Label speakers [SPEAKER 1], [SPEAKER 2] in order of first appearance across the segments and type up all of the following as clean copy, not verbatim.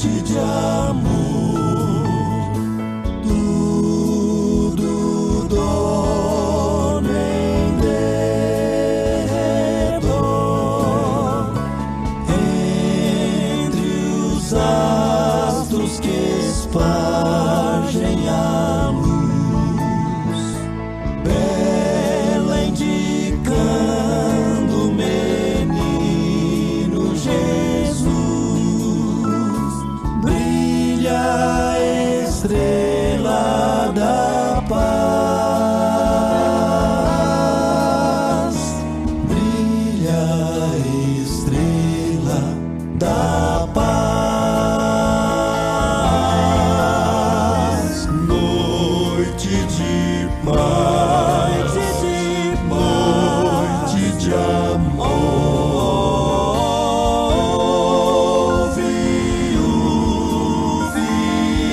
[SPEAKER 1] noite de amor, tudo dorme em derredor, entre os astros que espargem a luz, Bela indicando o menino Jesus, brilha a estrela da paz, brilha a estrela da paz, noite de paz, noite de amor, ouve o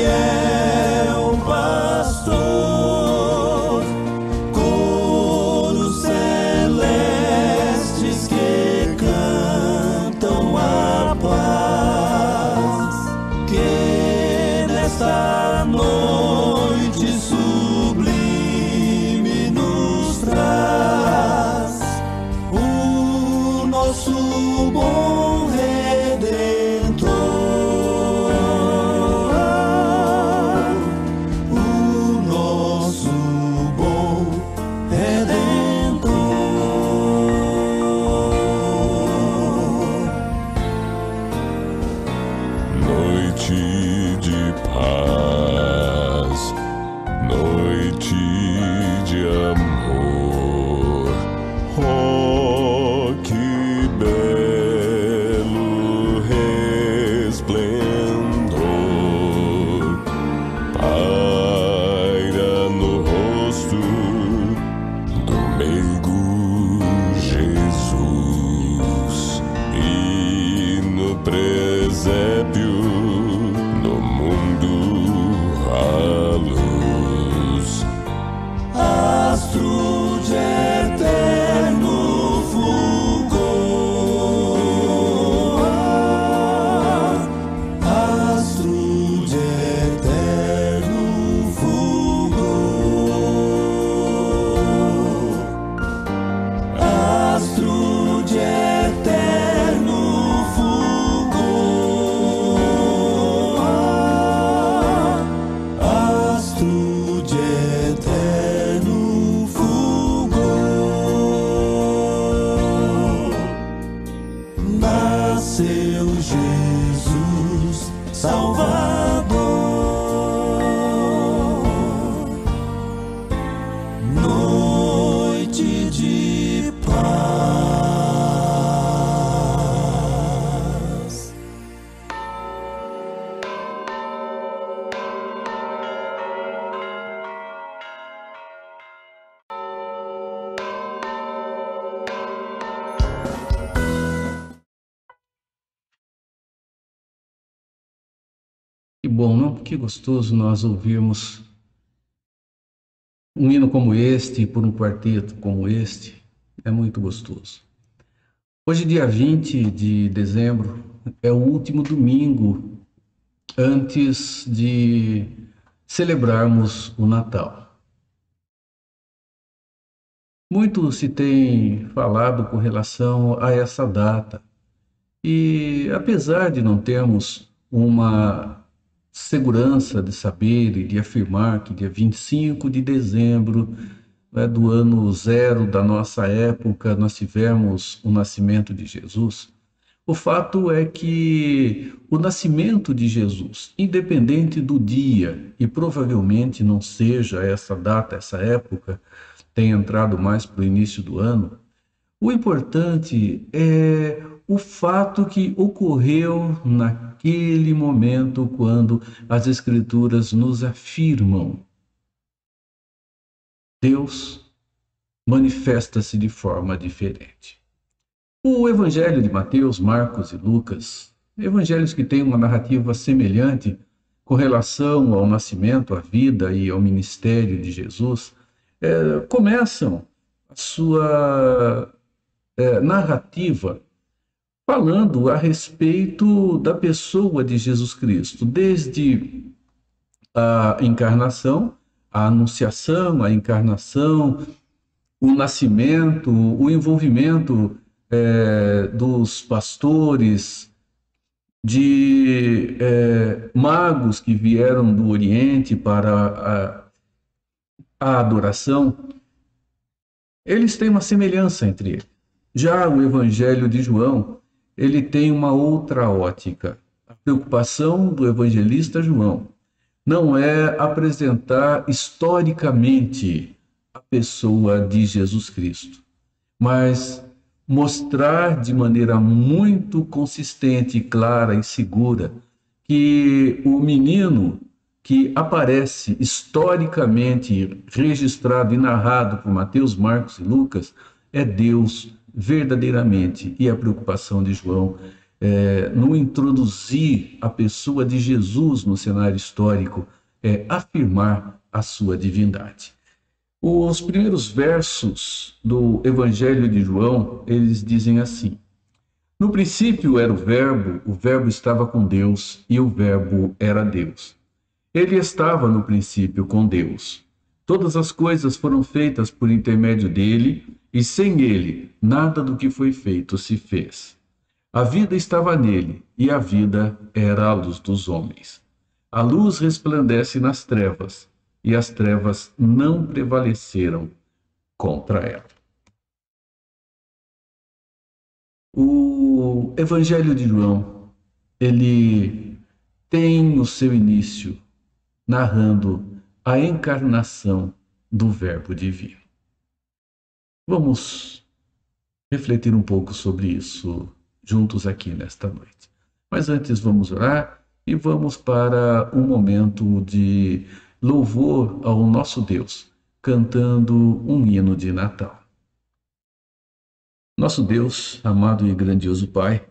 [SPEAKER 1] fiel pastor, coros celestes que cantam a paz, que nesta noite sublime nos traz o nosso bom Redentor, o nosso bom Redentor. Noite de paz, noite de amor, oh, que belo resplendor paira no rosto do meigo Jesus, e no presépio, no mundo a luz, astro de eterno fulgor, astro de eterno fulgor, astro de eterno fulgor, astro de eterno fulgor. Nasceu Jesus Salvador, noite de paz.
[SPEAKER 2] Que bom, não? Que gostoso nós ouvirmos um hino como este, por um quarteto como este. É muito gostoso. Hoje, dia 20 de dezembro, é o último domingo antes de celebrarmos o Natal. Muito se tem falado com relação a essa data. E apesar de não termos uma segurança de saber e de afirmar que dia 25 de dezembro, né, do ano zero da nossa época, nós tivemos o nascimento de Jesus, o fato é que o nascimento de Jesus, independente do dia, e provavelmente não seja essa data, essa época, tem entrado mais para o início do ano, o importante é o fato que ocorreu naquele momento quando as Escrituras nos afirmam: Deus manifesta-se de forma diferente. O Evangelho de Mateus, Marcos e Lucas, evangelhos que têm uma narrativa semelhante com relação ao nascimento, à vida e ao ministério de Jesus, começam a sua narrativa falando a respeito da pessoa de Jesus Cristo, desde a encarnação, a anunciação, a encarnação, o nascimento, o envolvimento dos pastores, de magos que vieram do Oriente para a adoração. Eles têm uma semelhança entre eles. Já o Evangelho de João, ele tem uma outra ótica. A preocupação do evangelista João não é apresentar historicamente a pessoa de Jesus Cristo, mas mostrar de maneira muito consistente, clara e segura que o menino que aparece historicamente registrado e narrado por Mateus, Marcos e Lucas é Deus verdadeiramente. E a preocupação de João no introduzir a pessoa de Jesus no cenário histórico é afirmar a sua divindade. Os primeiros versos do Evangelho de João, eles dizem assim: no princípio era o Verbo estava com Deus e o Verbo era Deus. Ele estava no princípio com Deus. Todas as coisas foram feitas por intermédio dele, e sem ele, nada do que foi feito se fez. A vida estava nele, e a vida era a luz dos homens. A luz resplandece nas trevas, e as trevas não prevaleceram contra ela. O Evangelho de João, ele tem o seu início narrando a encarnação do Verbo divino. Vamos refletir um pouco sobre isso juntos aqui nesta noite. Mas antes vamos orar e vamos para um momento de louvor ao nosso Deus, cantando um hino de Natal. Nosso Deus, amado e grandioso Pai,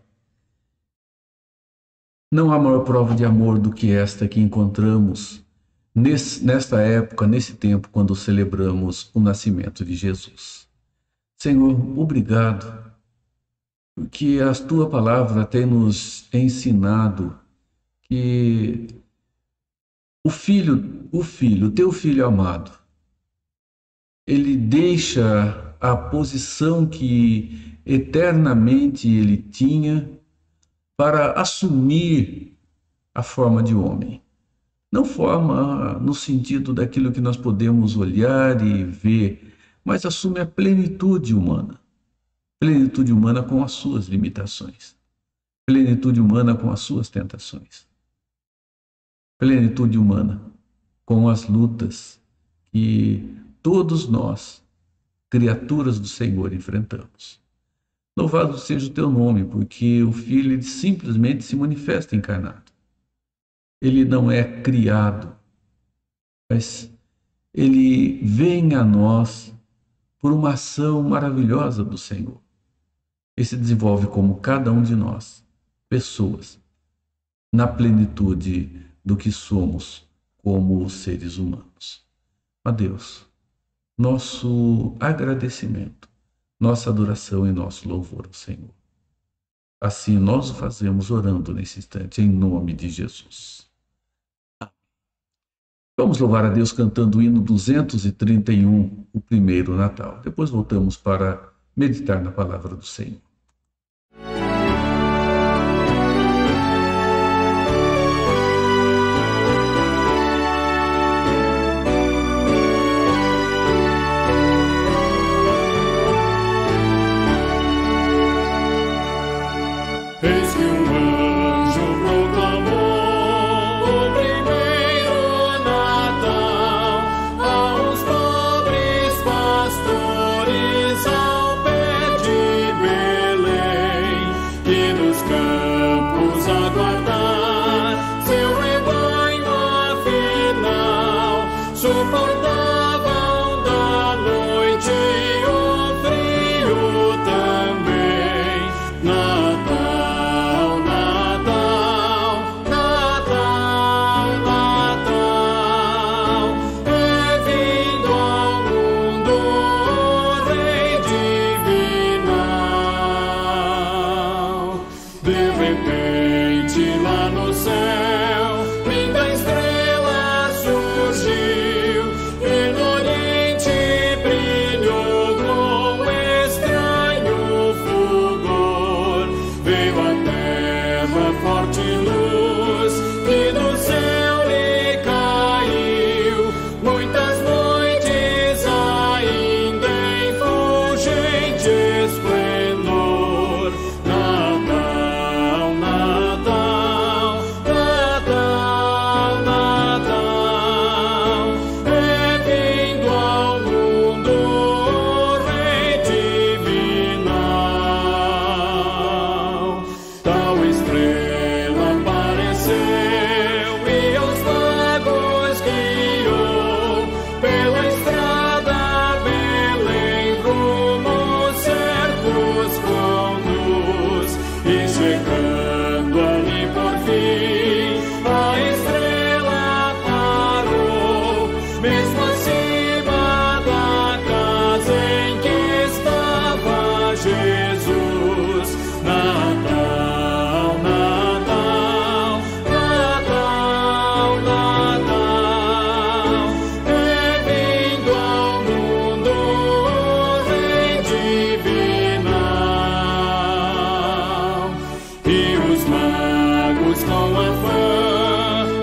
[SPEAKER 2] não há maior prova de amor do que esta que encontramos nesta época, nesse tempo, quando celebramos o nascimento de Jesus. Senhor, obrigado, porque a Tua palavra tem nos ensinado que o Teu Filho amado, ele deixa a posição que eternamente ele tinha para assumir a forma de homem. Não forma no sentido daquilo que nós podemos olhar e ver, mas assume a plenitude humana. Plenitude humana com as suas limitações. Plenitude humana com as suas tentações. Plenitude humana com as lutas que todos nós, criaturas do Senhor, enfrentamos. Louvado seja o teu nome, porque o Filho ele simplesmente se manifesta encarnado. Ele não é criado, mas ele vem a nós por uma ação maravilhosa do Senhor. E se desenvolve como cada um de nós, pessoas, na plenitude do que somos como seres humanos. A Deus, nosso agradecimento, nossa adoração e nosso louvor ao Senhor. Assim nós o fazemos orando nesse instante, em nome de Jesus. Vamos louvar a Deus cantando o hino 231, o primeiro Natal. Depois voltamos para meditar na palavra do Senhor.
[SPEAKER 1] Eis que um anjo proclamou o primeiro Natal aos pobres pastores ao pé de Belém.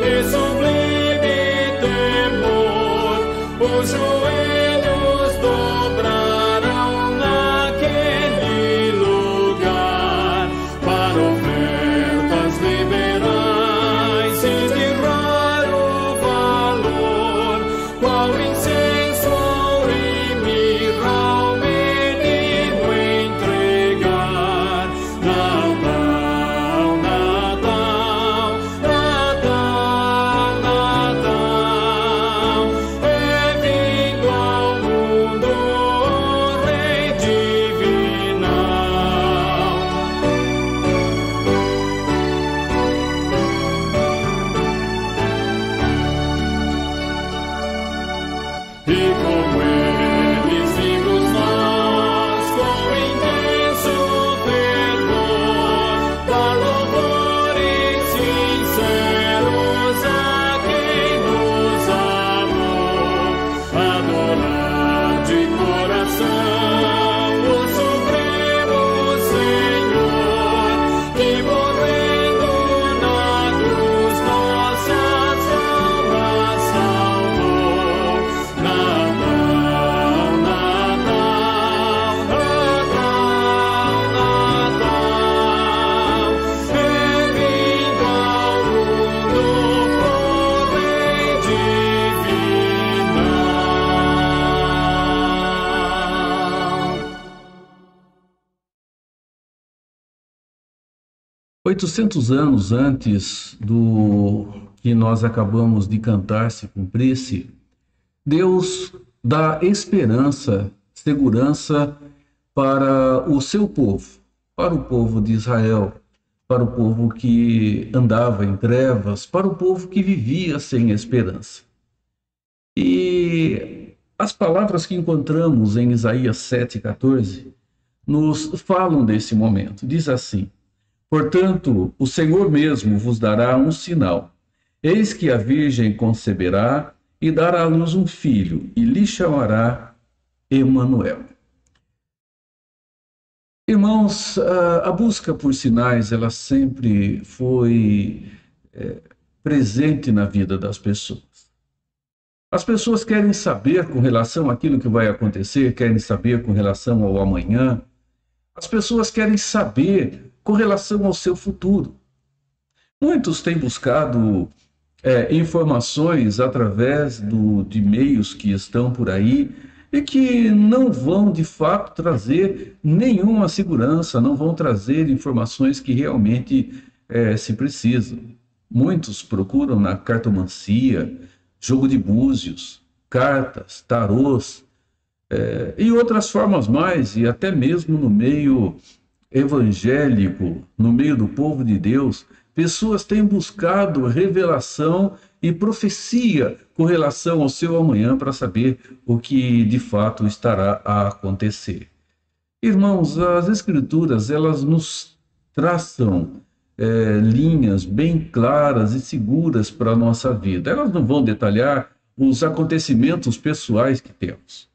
[SPEAKER 1] e sublime temor, os joelhos dobrarão naquele lugar para ofertas liberais e de raro valor, qual incenso, ouro e mirra ao menino entregar. Natal, Natal, Natal, Natal, é vindo ao mundo o Rei divinal. E como eles vimos nós, com intenso fervor, dar louvores sinceros a quem nos amou, adorar de coração o Supremo Senhor, que morrendo na cruz nossas almas salvou. Natal, Natal, Natal, Natal, é vindo ao mundo o Rei divinal.
[SPEAKER 2] 800 anos antes do que nós acabamos de cantar se cumprisse, Deus dá esperança, segurança para o seu povo, para o povo de Israel, para o povo que andava em trevas, para o povo que vivia sem esperança. E as palavras que encontramos em Isaías 7,14 nos falam desse momento. Diz assim: portanto, o Senhor mesmo vos dará um sinal. Eis que a Virgem conceberá e dará à luz um filho, e lhe chamará Emanuel. Irmãos, a busca por sinais, ela sempre foi presente na vida das pessoas. As pessoas querem saber com relação àquilo que vai acontecer, querem saber com relação ao amanhã. As pessoas querem saber com relação ao seu futuro. Muitos têm buscado informações através de meios que estão por aí e que não vão, de fato, trazer nenhuma segurança, não vão trazer informações que realmente se precisam. Muitos procuram na cartomancia, jogo de búzios, cartas, tarôs, e outras formas mais, e até mesmo no meio evangélico, no meio do povo de Deus, pessoas têm buscado revelação e profecia com relação ao seu amanhã para saber o que de fato estará a acontecer. Irmãos, as Escrituras, elas nos traçam linhas bem claras e seguras para a nossa vida. Elas não vão detalhar os acontecimentos pessoais que temos.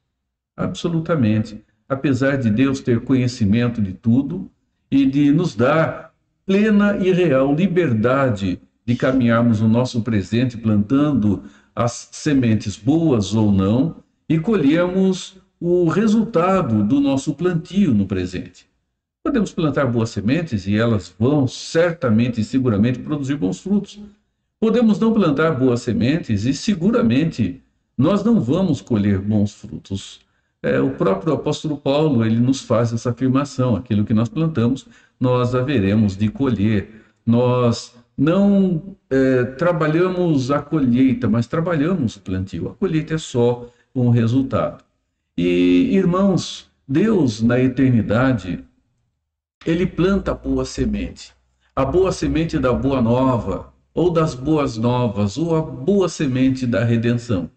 [SPEAKER 2] Absolutamente. Apesar de Deus ter conhecimento de tudo e de nos dar plena e real liberdade de caminharmos o nosso presente, plantando as sementes boas ou não, e colhermos o resultado do nosso plantio no presente. Podemos plantar boas sementes e elas vão certamente e seguramente produzir bons frutos. Podemos não plantar boas sementes e seguramente nós não vamos colher bons frutos. O próprio apóstolo Paulo, ele nos faz essa afirmação: aquilo que nós plantamos, nós haveremos de colher. Nós não trabalhamos a colheita, mas trabalhamos o plantio. A colheita é só um resultado. E, irmãos, Deus, na eternidade, ele planta a boa semente. A boa semente da boa nova, ou das boas novas, ou a boa semente da redenção.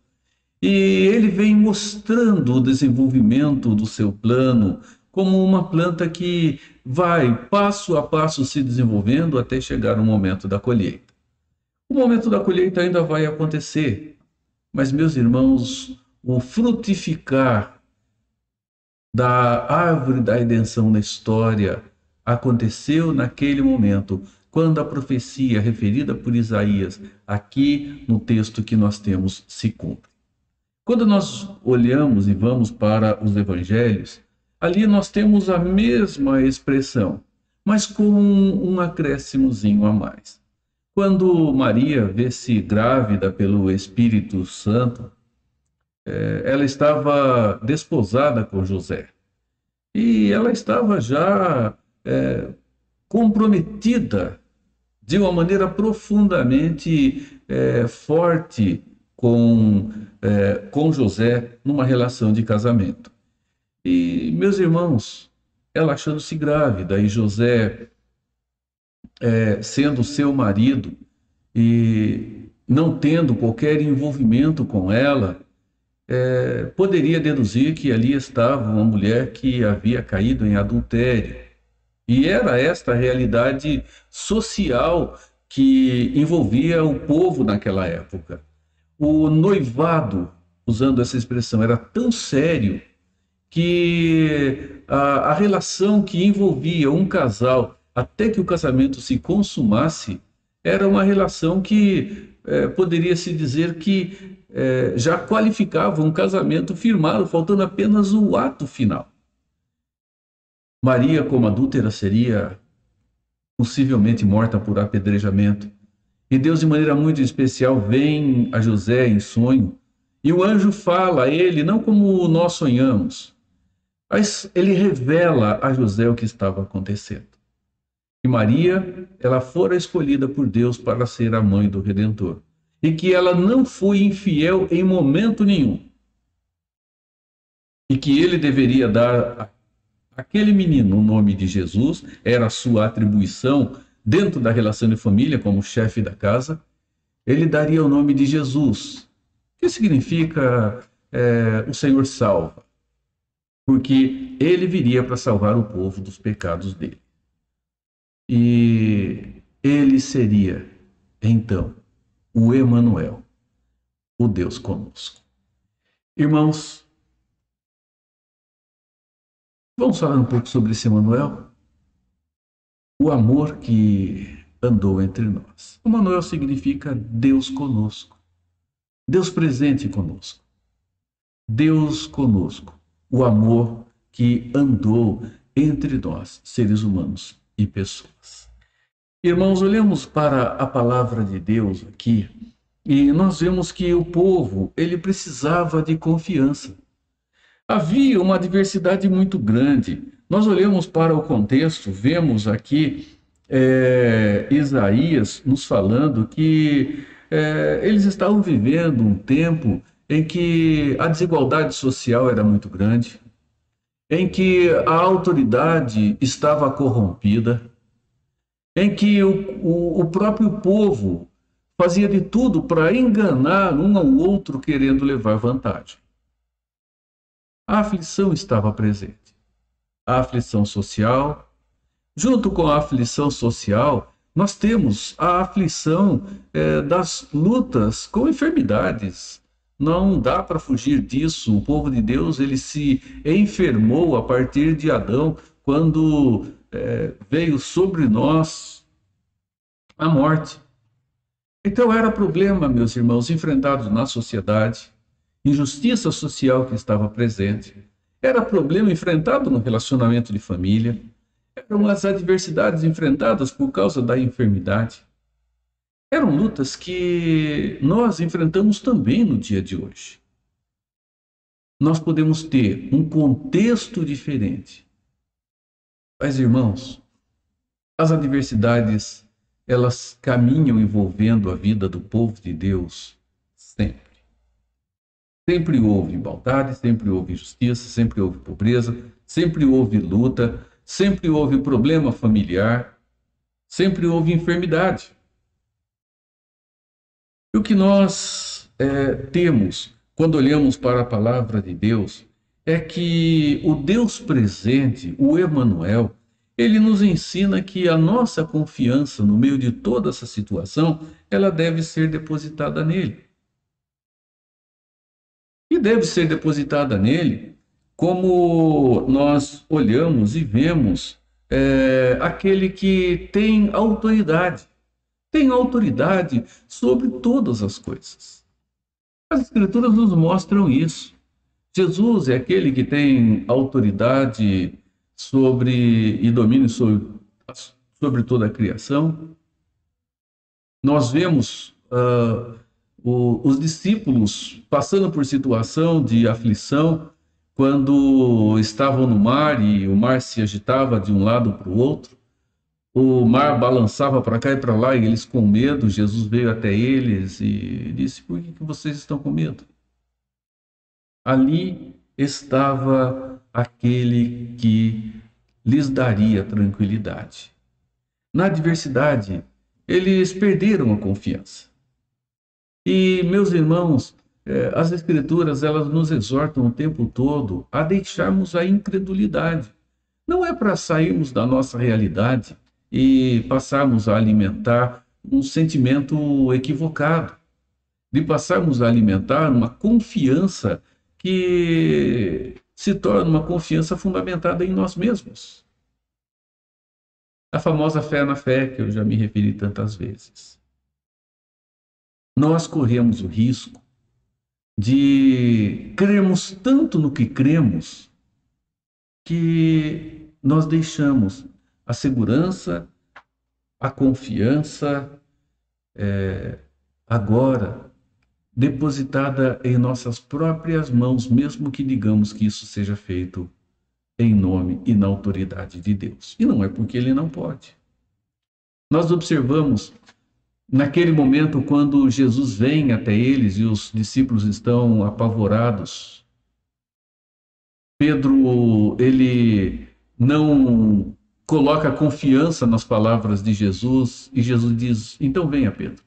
[SPEAKER 2] E ele vem mostrando o desenvolvimento do seu plano como uma planta que vai passo a passo se desenvolvendo até chegar no momento da colheita. O momento da colheita ainda vai acontecer, mas, meus irmãos, o frutificar da árvore da redenção na história aconteceu naquele momento, quando a profecia referida por Isaías aqui no texto que nós temos se cumpre. Quando nós olhamos e vamos para os evangelhos, ali nós temos a mesma expressão, mas com um acréscimozinho a mais. Quando Maria vê-se grávida pelo Espírito Santo, ela estava desposada com José. E ela estava já comprometida de uma maneira profundamente forte com José numa relação de casamento. E, meus irmãos, ela achando-se grávida e José sendo seu marido e não tendo qualquer envolvimento com ela, poderia deduzir que ali estava uma mulher que havia caído em adultério. E era esta a realidade social que envolvia o povo naquela época. O noivado, usando essa expressão, era tão sério que a relação que envolvia um casal até que o casamento se consumasse era uma relação que poderia se dizer que já qualificava um casamento firmado, faltando apenas o ato final. Maria, como adúltera, seria possivelmente morta por apedrejamento. E Deus, de maneira muito especial, vem a José em sonho, e o anjo fala a ele, não como nós sonhamos, mas ele revela a José o que estava acontecendo. Que Maria, ela fora escolhida por Deus para ser a mãe do Redentor, e que ela não foi infiel em momento nenhum, e que ele deveria dar àquele menino o nome de Jesus, era a sua atribuição dentro da relação de família, como chefe da casa. Ele daria o nome de Jesus, que significa o Senhor salva, porque ele viria para salvar o povo dos pecados dele. E ele seria, então, o Emanuel, o Deus conosco. Irmãos, vamos falar um pouco sobre esse Emanuel? O amor que andou entre nós. Emanuel significa Deus conosco, Deus presente conosco, Deus conosco, o amor que andou entre nós, seres humanos e pessoas. Irmãos, olhamos para a palavra de Deus aqui e nós vemos que o povo, ele precisava de confiança. Havia uma diversidade muito grande. Nós olhamos para o contexto, vemos aqui Isaías nos falando que eles estavam vivendo um tempo em que a desigualdade social era muito grande, em que a autoridade estava corrompida, em que o próprio povo fazia de tudo para enganar um ao outro, querendo levar vantagem. A aflição estava presente. A aflição social. Junto com a aflição social, nós temos a aflição das lutas com enfermidades. Não dá para fugir disso. O povo de Deus, ele se enfermou a partir de Adão, quando veio sobre nós a morte. Então era problema, meus irmãos, enfrentados na sociedade, injustiça social que estava presente, era problema enfrentado no relacionamento de família, eram as adversidades enfrentadas por causa da enfermidade. Eram lutas que nós enfrentamos também no dia de hoje. Nós podemos ter um contexto diferente. Mas, irmãos, as adversidades, elas caminham envolvendo a vida do povo de Deus sempre. Sempre houve maldade, sempre houve injustiça, sempre houve pobreza, sempre houve luta, sempre houve problema familiar, sempre houve enfermidade. E o que nós temos quando olhamos para a palavra de Deus é que o Deus presente, o Emanuel, ele nos ensina que a nossa confiança no meio de toda essa situação, ela deve ser depositada nele. E deve ser depositada nele como nós olhamos e vemos aquele que tem autoridade sobre todas as coisas. As Escrituras nos mostram isso. Jesus é aquele que tem autoridade sobre e domínio sobre toda a criação. Nós vemos os discípulos passando por situação de aflição quando estavam no mar e o mar se agitava de um lado para o outro. O mar balançava para cá e para lá e eles com medo. Jesus veio até eles e disse: por que vocês estão com medo? Ali estava aquele que lhes daria tranquilidade. Na adversidade, eles perderam a confiança. E, meus irmãos, as Escrituras, elas nos exortam o tempo todo a deixarmos a incredulidade. Não é para sairmos da nossa realidade e passarmos a alimentar um sentimento equivocado, de passarmos a alimentar uma confiança que se torna uma confiança fundamentada em nós mesmos. A famosa fé na fé, que eu já me referi tantas vezes. Nós corremos o risco de crermos tanto no que cremos que nós deixamos a segurança, a confiança, agora depositada em nossas próprias mãos, mesmo que digamos que isso seja feito em nome e na autoridade de Deus. E não é porque ele não pode. Nós observamos naquele momento quando Jesus vem até eles e os discípulos estão apavorados. Pedro, ele não coloca confiança nas palavras de Jesus e Jesus diz: então venha, Pedro.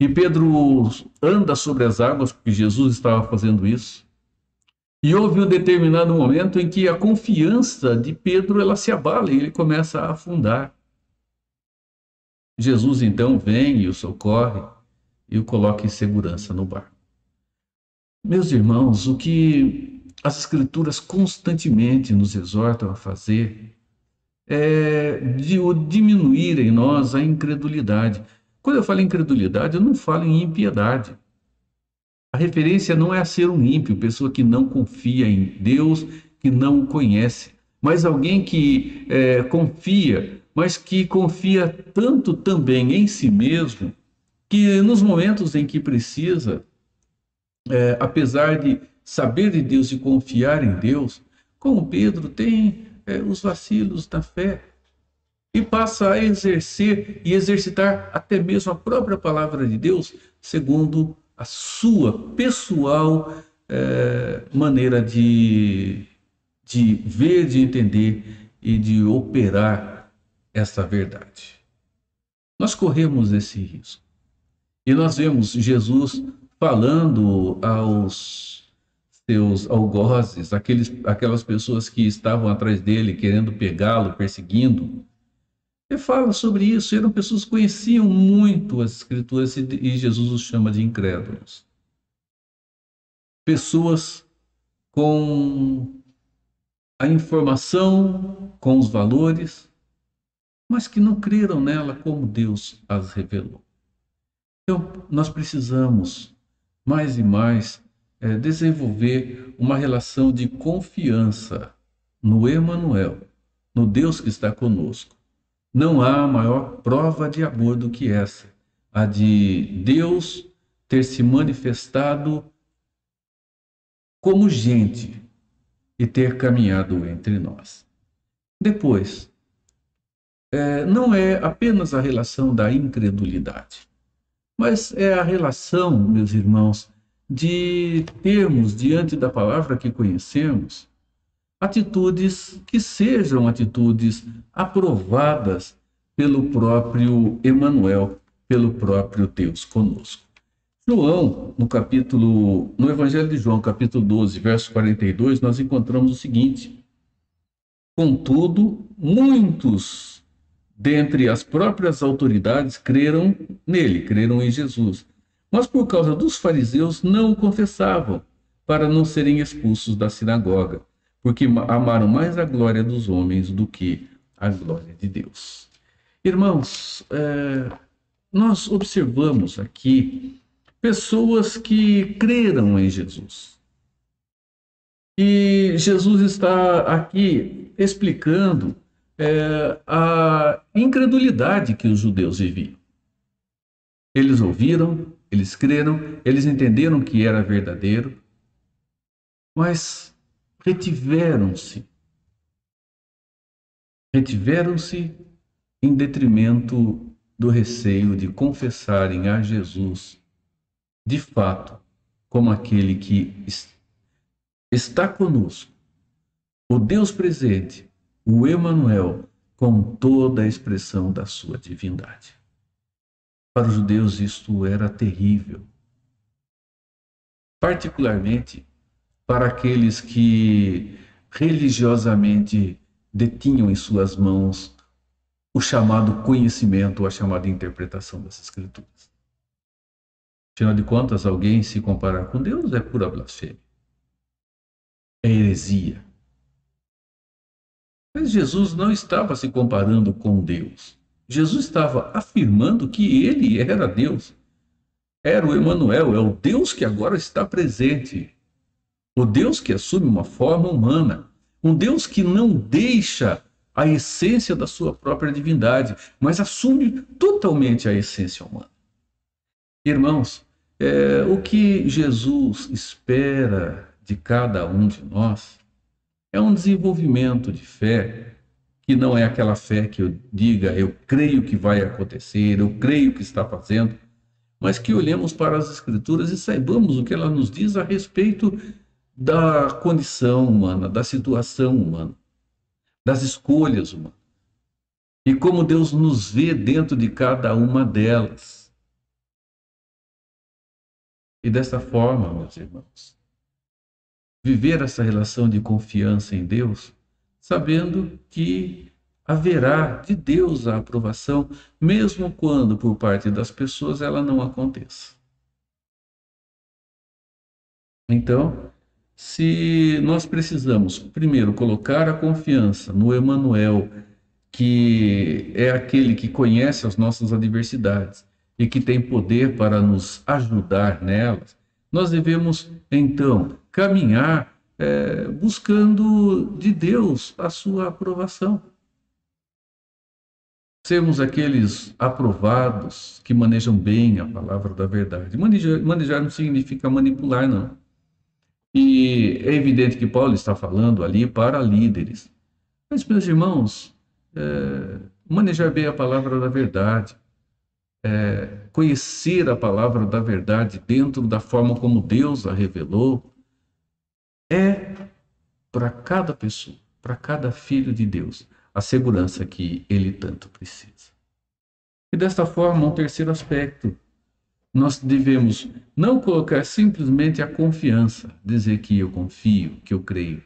[SPEAKER 2] E Pedro anda sobre as águas, porque Jesus estava fazendo isso. E houve um determinado momento em que a confiança de Pedro ela se abala e ele começa a afundar. Jesus então vem e o socorre e o coloca em segurança no barco. Meus irmãos, o que as Escrituras constantemente nos exortam a fazer é diminuir em nós a incredulidade. Quando eu falo em incredulidade, eu não falo em impiedade. A referência não é a ser um ímpio, pessoa que não confia em Deus, que não o conhece, mas alguém que confia, mas que confia tanto também em si mesmo, que nos momentos em que precisa, apesar de saber de Deus e confiar em Deus, como Pedro tem os vacilos da fé, e passa a exercer e exercitar até mesmo a própria palavra de Deus, segundo a sua pessoal maneira de ver, de entender e de operar essa verdade. Nós corremos esse risco. E nós vemos Jesus falando aos seus algozes, aquelas pessoas que estavam atrás dele, querendo pegá-lo, perseguindo. Ele fala sobre isso, eram pessoas que conheciam muito as Escrituras e Jesus os chama de incrédulos. Pessoas com a informação, com os valores, mas que não creram nela como Deus as revelou. Então, nós precisamos, mais e mais, desenvolver uma relação de confiança no Emanuel, no Deus que está conosco. Não há maior prova de amor do que essa, a de Deus ter se manifestado como gente e ter caminhado entre nós. Depois, não é apenas a relação da incredulidade, mas é a relação, meus irmãos, de termos diante da palavra que conhecemos atitudes que sejam atitudes aprovadas pelo próprio Emanuel, pelo próprio Deus conosco. João, no Evangelho de João, capítulo 12, verso 42, nós encontramos o seguinte: contudo, muitos dentre as próprias autoridades creram nele, creram em Jesus, mas por causa dos fariseus não o confessavam, para não serem expulsos da sinagoga, porque amaram mais a glória dos homens do que a glória de Deus. Irmãos, nós observamos aqui pessoas que creram em Jesus. E Jesus está aqui explicando a incredulidade que os judeus viviam. Eles ouviram, eles creram, eles entenderam que era verdadeiro, mas retiveram-se em detrimento do receio de confessarem a Jesus, de fato, como aquele que está conosco, o Deus presente, o Emanuel, com toda a expressão da sua divindade. Para os judeus isto era terrível, particularmente para aqueles que religiosamente detinham em suas mãos o chamado conhecimento, ou a chamada interpretação das Escrituras. Afinal de contas, alguém se comparar com Deus é pura blasfêmia, é heresia. Mas Jesus não estava se comparando com Deus. Jesus estava afirmando que ele era Deus. Era o Emanuel, é o Deus que agora está presente. O Deus que assume uma forma humana. Um Deus que não deixa a essência da sua própria divindade, mas assume totalmente a essência humana. Irmãos, o que Jesus espera de cada um de nós é um desenvolvimento de fé, que não é aquela fé que eu diga, eu creio que vai acontecer, eu creio que está fazendo, mas que olhemos para as Escrituras e saibamos o que ela nos diz a respeito da condição humana, da situação humana, das escolhas humanas, e como Deus nos vê dentro de cada uma delas. E desta forma, meus irmãos, viver essa relação de confiança em Deus, sabendo que haverá de Deus a aprovação, mesmo quando por parte das pessoas ela não aconteça. Então, se nós precisamos, primeiro, colocar a confiança no Emanuel, que é aquele que conhece as nossas adversidades e que tem poder para nos ajudar nelas, nós devemos, então, caminhar buscando de Deus a sua aprovação. Sermos aqueles aprovados que manejam bem a palavra da verdade. Manejar não significa manipular, não. E é evidente que Paulo está falando ali para líderes. Mas, meus irmãos, manejar bem a palavra da verdade, conhecer a palavra da verdade dentro da forma como Deus a revelou, é para cada pessoa, para cada filho de Deus, a segurança que ele tanto precisa. E desta forma, um terceiro aspecto, nós devemos não colocar simplesmente a confiança, dizer que eu confio, que eu creio,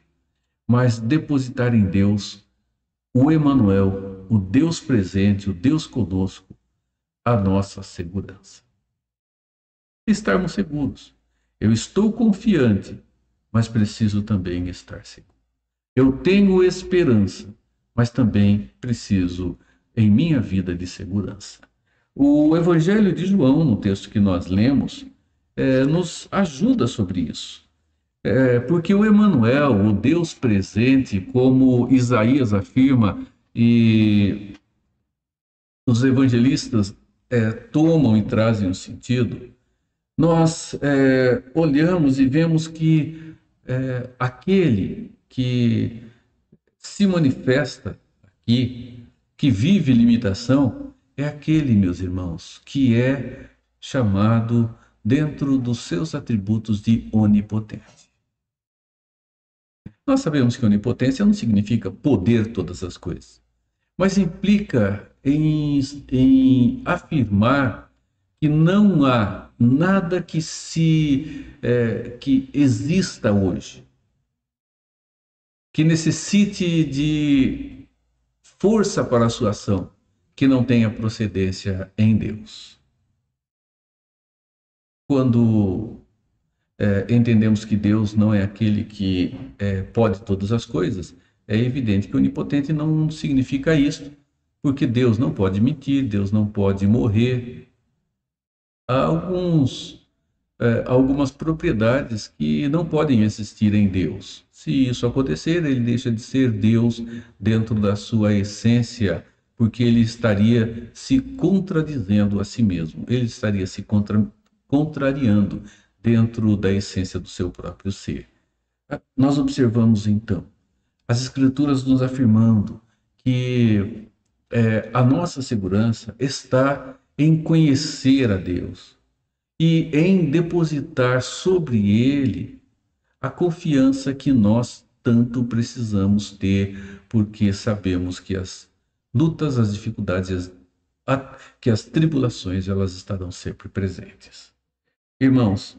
[SPEAKER 2] mas depositar em Deus o Emanuel, o Deus presente, o Deus conosco, a nossa segurança. Estarmos seguros. Eu estou confiante, mas preciso também estar seguro. Eu tenho esperança, mas também preciso em minha vida de segurança. O Evangelho de João, no texto que nós lemos, nos ajuda sobre isso. Porque o Emanuel, o Deus presente, como Isaías afirma, e os evangelistas tomam e trazem um sentido, nós olhamos e vemos que aquele que se manifesta aqui, que vive limitação, é aquele, meus irmãos, que é chamado dentro dos seus atributos de onipotente. Nós sabemos que onipotência não significa poder todas as coisas, mas implica em afirmar que não há nada que exista hoje, que necessite de força para a sua ação, que não tenha procedência em Deus. Quando entendemos que Deus não é aquele que pode todas as coisas, É evidente que onipotente não significa isso, porque Deus não pode mentir, Deus não pode morrer. Há algumas propriedades que não podem existir em Deus. Se isso acontecer, ele deixa de ser Deus dentro da sua essência, porque ele estaria se contradizendo a si mesmo, ele estaria se contrariando dentro da essência do seu próprio ser. Nós observamos então as Escrituras nos afirmando que a nossa segurança está em conhecer a Deus e em depositar sobre Ele a confiança que nós tanto precisamos ter, porque sabemos que as lutas, as dificuldades, que as tribulações, elas estarão sempre presentes. Irmãos,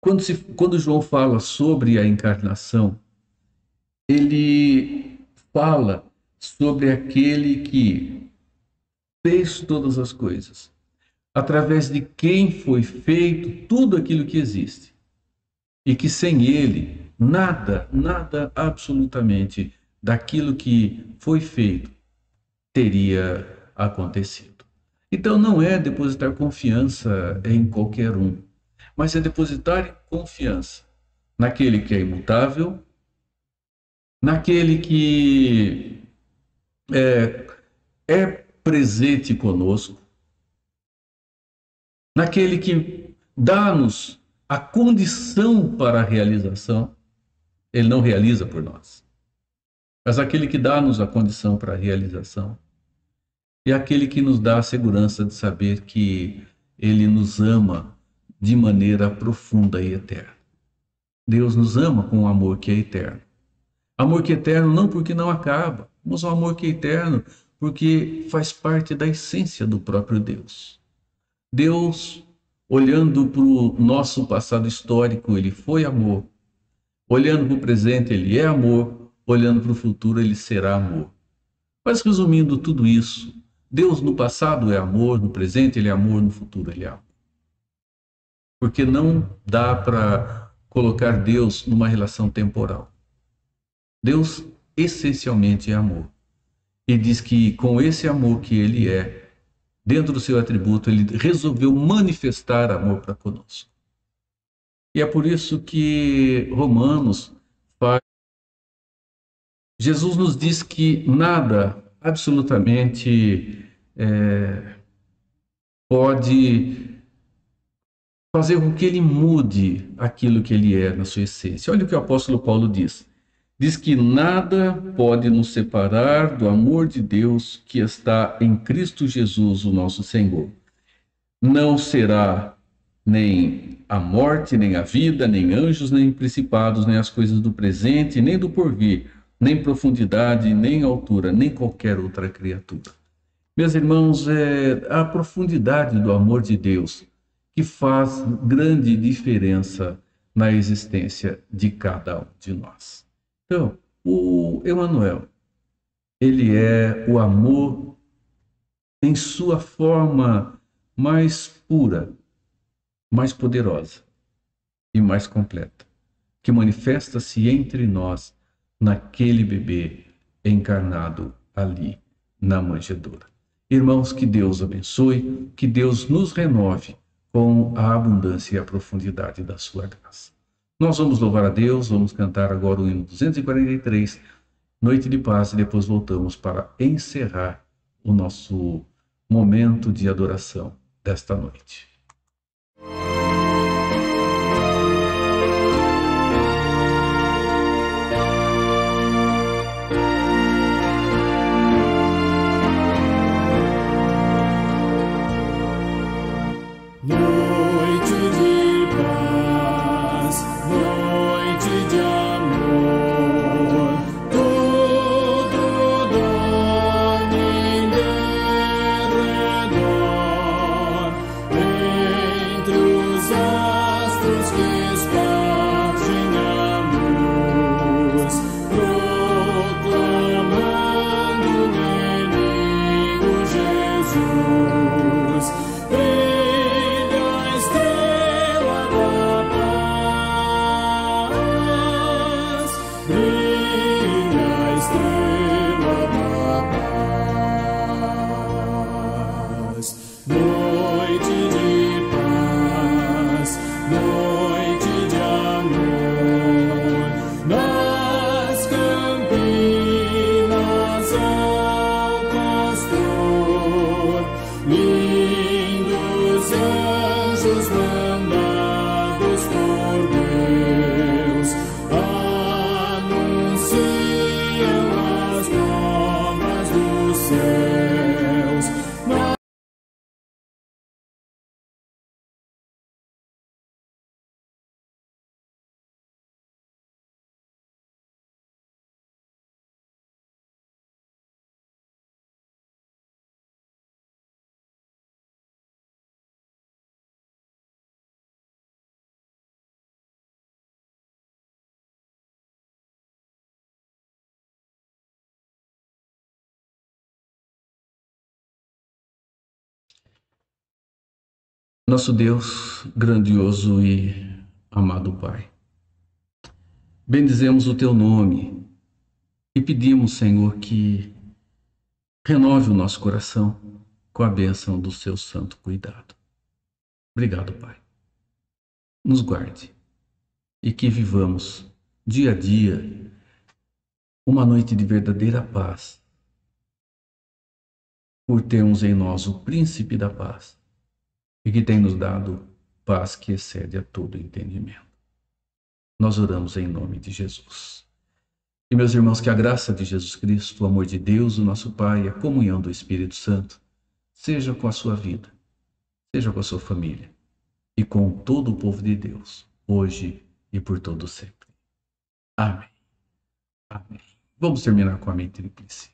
[SPEAKER 2] quando João fala sobre a encarnação, ele fala sobre aquele que fez todas as coisas, através de quem foi feito tudo aquilo que existe, e que sem ele, nada, absolutamente, daquilo que foi feito teria acontecido. Então não é depositar confiança em qualquer um, mas é depositar confiança naquele que é imutável, naquele que é presente conosco, naquele que dá-nos a condição para a realização. Ele não realiza por nós, mas aquele que dá-nos a condição para a realização, e aquele que nos dá a segurança de saber que ele nos ama de maneira profunda e eterna. Deus nos ama com um amor que é eterno. Amor que é eterno não porque não acaba, mas um amor que é eterno porque faz parte da essência do próprio Deus. Deus, olhando para o nosso passado histórico, ele foi amor. Olhando para o presente, ele é amor. Olhando para o futuro, ele será amor. Mas resumindo tudo isso, Deus no passado é amor, no presente ele é amor, no futuro ele é amor. Porque não dá para colocar Deus numa relação temporal. Deus essencialmente é amor. E diz que com esse amor que ele é, dentro do seu atributo, ele resolveu manifestar amor para conosco. E é por isso que Romanos faz. Jesus nos diz que nada absolutamente pode fazer com que ele mude aquilo que ele é na sua essência. Olha o que o apóstolo Paulo diz. Diz que nada pode nos separar do amor de Deus que está em Cristo Jesus, o nosso Senhor. Não será nem a morte, nem a vida, nem anjos, nem principados, nem as coisas do presente, nem do porvir, nem profundidade, nem altura, nem qualquer outra criatura. Meus irmãos, é a profundidade do amor de Deus que faz grande diferença na existência de cada um de nós. Então, o Emmanuel, ele é o amor em sua forma mais pura, mais poderosa e mais completa, que manifesta-se entre nós naquele bebê encarnado ali na manjedoura. Irmãos, que Deus abençoe, que Deus nos renove com a abundância e a profundidade da sua graça. Nós vamos louvar a Deus, vamos cantar agora o hino 243, Noite de Paz, e depois voltamos para encerrar o nosso momento de adoração desta noite.
[SPEAKER 1] Brilha anjos mandados por Deus anunciam as novas dos céus.
[SPEAKER 2] Nosso Deus, grandioso e amado Pai, bendizemos o Teu nome e pedimos, Senhor, que renove o nosso coração com a bênção do Seu santo cuidado. Obrigado, Pai. Nos guarde e que vivamos dia a dia uma noite de verdadeira paz, por termos em nós o Príncipe da Paz, e que tem nos dado paz que excede a todo entendimento. Nós oramos em nome de Jesus. E, meus irmãos, que a graça de Jesus Cristo, o amor de Deus, o nosso Pai, a comunhão do Espírito Santo, seja com a sua vida, seja com a sua família e com todo o povo de Deus, hoje e por todo sempre. Amém. Amém. Vamos terminar com a Amém Tríplice.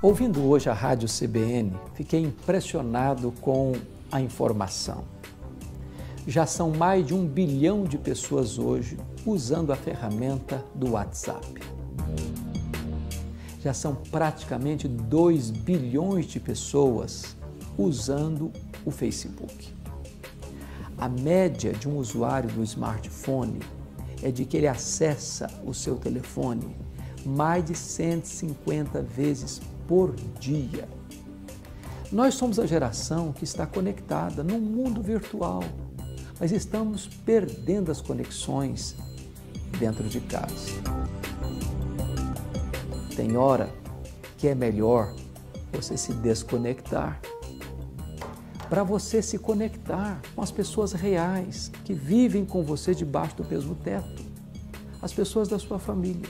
[SPEAKER 3] Ouvindo hoje a Rádio CBN, fiquei impressionado com a informação. Já são mais de 1 bilhão de pessoas hoje usando a ferramenta do WhatsApp. Já são praticamente 2 bilhões de pessoas usando o Facebook. A média de um usuário do smartphone é de que ele acessa o seu telefone mais de 150 vezes por dia. Nós somos a geração que está conectada num mundo virtual, mas estamos perdendo as conexões dentro de casa. Tem hora que é melhor você se desconectar para você se conectar com as pessoas reais que vivem com você debaixo do mesmo teto, as pessoas da sua família.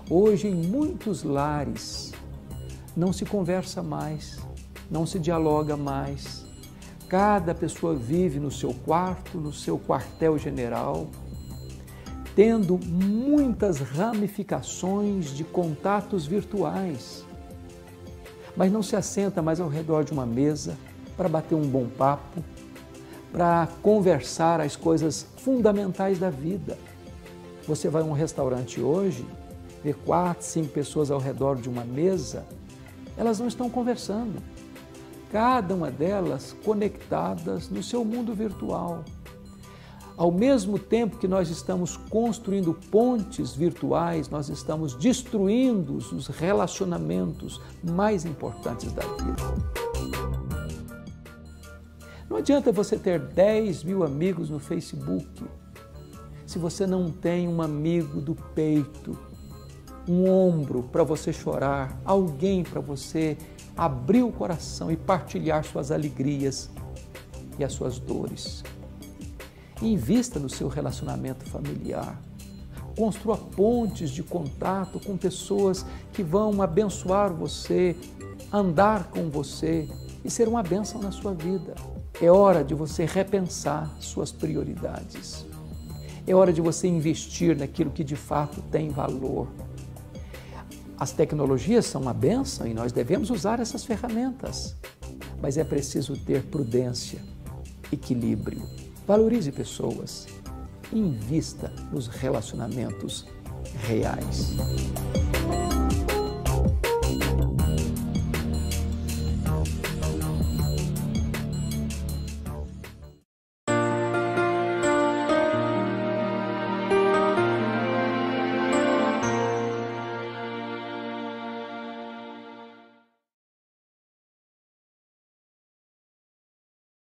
[SPEAKER 3] Hoje, em muitos lares, não se conversa mais, não se dialoga mais. Cada pessoa vive no seu quarto, no seu quartel-general, tendo muitas ramificações de contatos virtuais, mas não se assenta mais ao redor de uma mesa para bater um bom papo, para conversar as coisas fundamentais da vida. Você vai a um restaurante hoje, vê 4, 5 pessoas ao redor de uma mesa, elas não estão conversando. Cada uma delas conectadas no seu mundo virtual. Ao mesmo tempo que nós estamos construindo pontes virtuais, nós estamos destruindo os relacionamentos mais importantes da vida. Não adianta você ter 10 mil amigos no Facebook se você não tem um amigo do peito, um ombro para você chorar, alguém para você abrir o coração e partilhar suas alegrias e as suas dores. Invista no seu relacionamento familiar. Construa pontes de contato com pessoas que vão abençoar você, andar com você e ser uma bênção na sua vida. É hora de você repensar suas prioridades. É hora de você investir naquilo que de fato tem valor. As tecnologias são uma bênção e nós devemos usar essas ferramentas, mas é preciso ter prudência, equilíbrio. Valorize pessoas. Invista nos relacionamentos reais.